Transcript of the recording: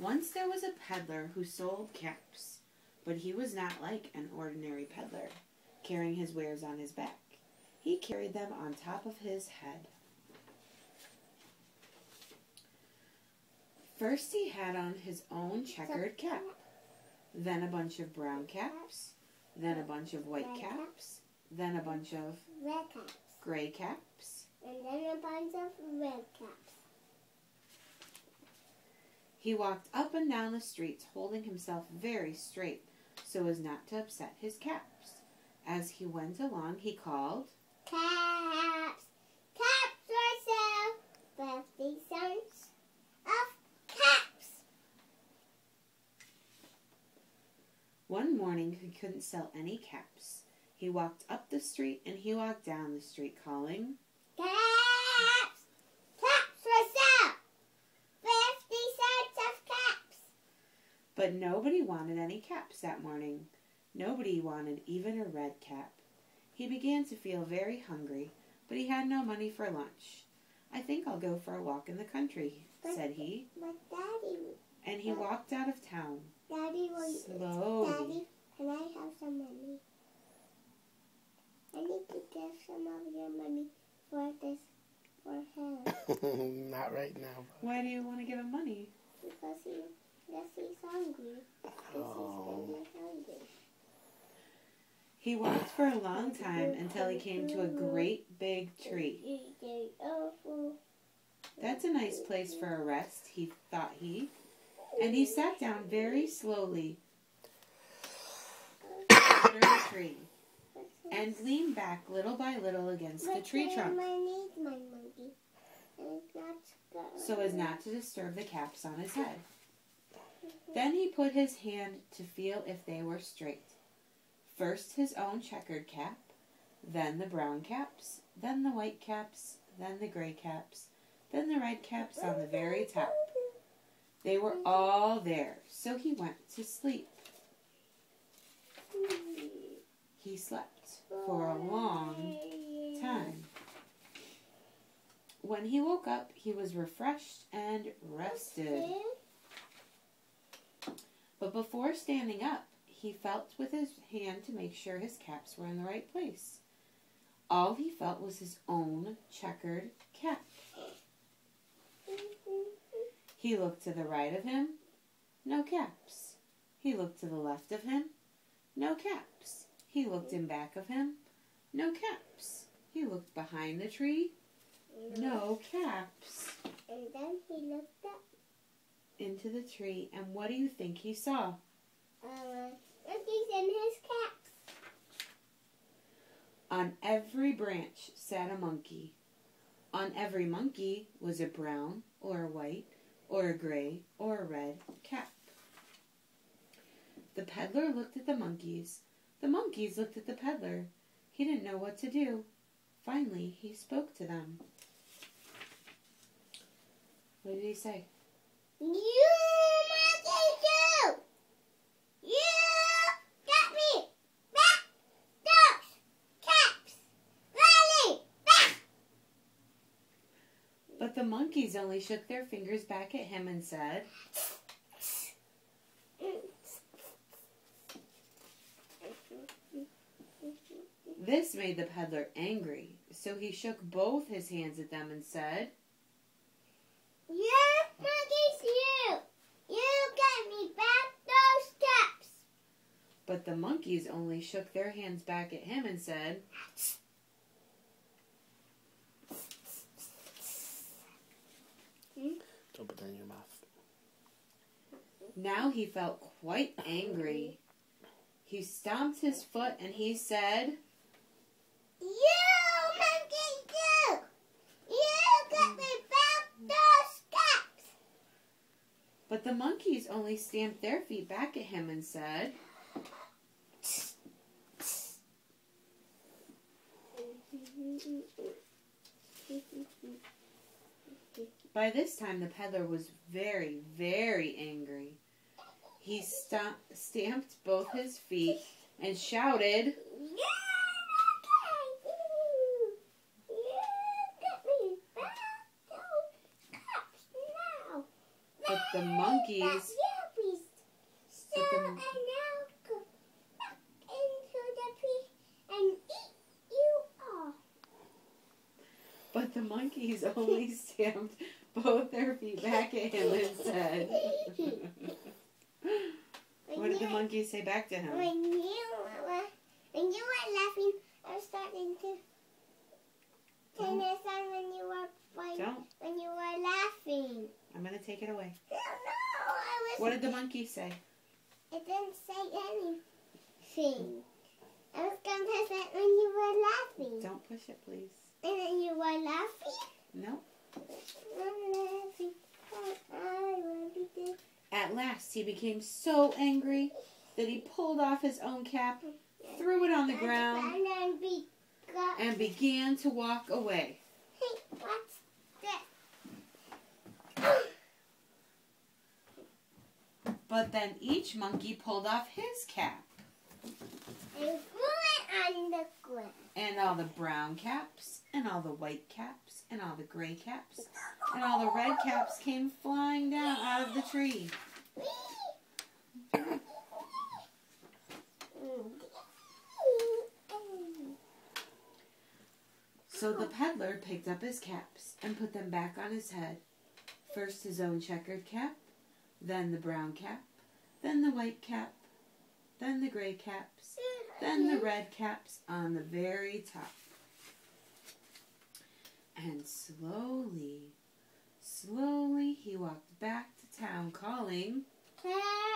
Once there was a peddler who sold caps, but he was not like an ordinary peddler, carrying his wares on his back. He carried them on top of his head. First he had on his own checkered cap, then a bunch of brown caps, then a bunch of white caps, then a bunch of red caps, gray caps, and then a bunch of red caps. He walked up and down the streets, holding himself very straight so as not to upset his caps. As he went along, he called, Caps! Caps for sale! 50 cents of caps! One morning he couldn't sell any caps. He walked up the street and he walked down the street calling, Caps! Caps for sale! 50 cents of caps! but nobody wanted any caps that morning. Nobody wanted even a red cap. He began to feel very hungry, but he had no money for lunch. I think I'll go for a walk in the country, said he. But Daddy... And he walked out of town. Daddy, Slowly. Daddy, can I have some money? I need to give some of your money for this, for him. Not right now. Why do you want to give him money? Because he's hungry. Oh. He's hungry. He walked for a long time until he came to a great big tree. That's a nice place for a rest, thought he. And he sat down very slowly under the tree and leaned back little by little against the tree trunk so as not to disturb the caps on his head. Then he put his hand to feel if they were straight. First his own checkered cap, then the brown caps, then the white caps, then the gray caps, then the red caps on the very top. They were all there, so he went to sleep. He slept for a long time. When he woke up, he was refreshed and rested. But before standing up, he felt with his hand to make sure his caps were in the right place. All he felt was his own checkered cap. He looked to the right of him, no caps. He looked to the left of him, no caps. He looked in back of him, no caps. He looked behind the tree, no caps. And then he looked up into the tree, and what do you think he saw? monkeys in his caps. On every branch sat a monkey. On every monkey was a brown or a white or a gray or a red cap. The peddler looked at the monkeys. The monkeys looked at the peddler. He didn't know what to do. Finally, he spoke to them. What did he say? You monkeys, you! You got me! Back those caps! Riley, back! But the monkeys only shook their fingers back at him and said, This made the peddler angry, so he shook both his hands at them and said, You monkeys, you! You got me! Back those caps! But the monkeys only shook their hands back at him and said, Don't put that in your mouth. Now he felt quite angry. He stomped his foot and he said, You monkeys, you! You got me! Back those caps! But the monkeys only stamped their feet back at him and said, By this time the peddler was very, very angry. He stamped both his feet and shouted, the monkeys... So I now go back into the tree and eat you all. But the monkeys only stamped both their feet back at him and said... What did the monkeys say back to him? When you were laughing, I was starting to turn the sound when you were laughing. I'm going to take it away. No, What did the monkey say? It didn't say anything. I was going to press it when you were laughing. Don't push it, please. And then you were laughing? No. I'm laughing. I will be dead. At last, he became so angry that he pulled off his own cap, threw it on the ground, and began to walk away. Hey, what's that? But then each monkey pulled off his cap, And threw it on the ground. and all the brown caps, and all the white caps, and all the gray caps, and all the red caps came flying down out of the tree. So the peddler picked up his caps and put them back on his head. First his own checkered cap, then the brown cap, then the white cap, then the gray caps, then the red caps on the very top. And slowly, slowly he walked back to town calling, Ta-da!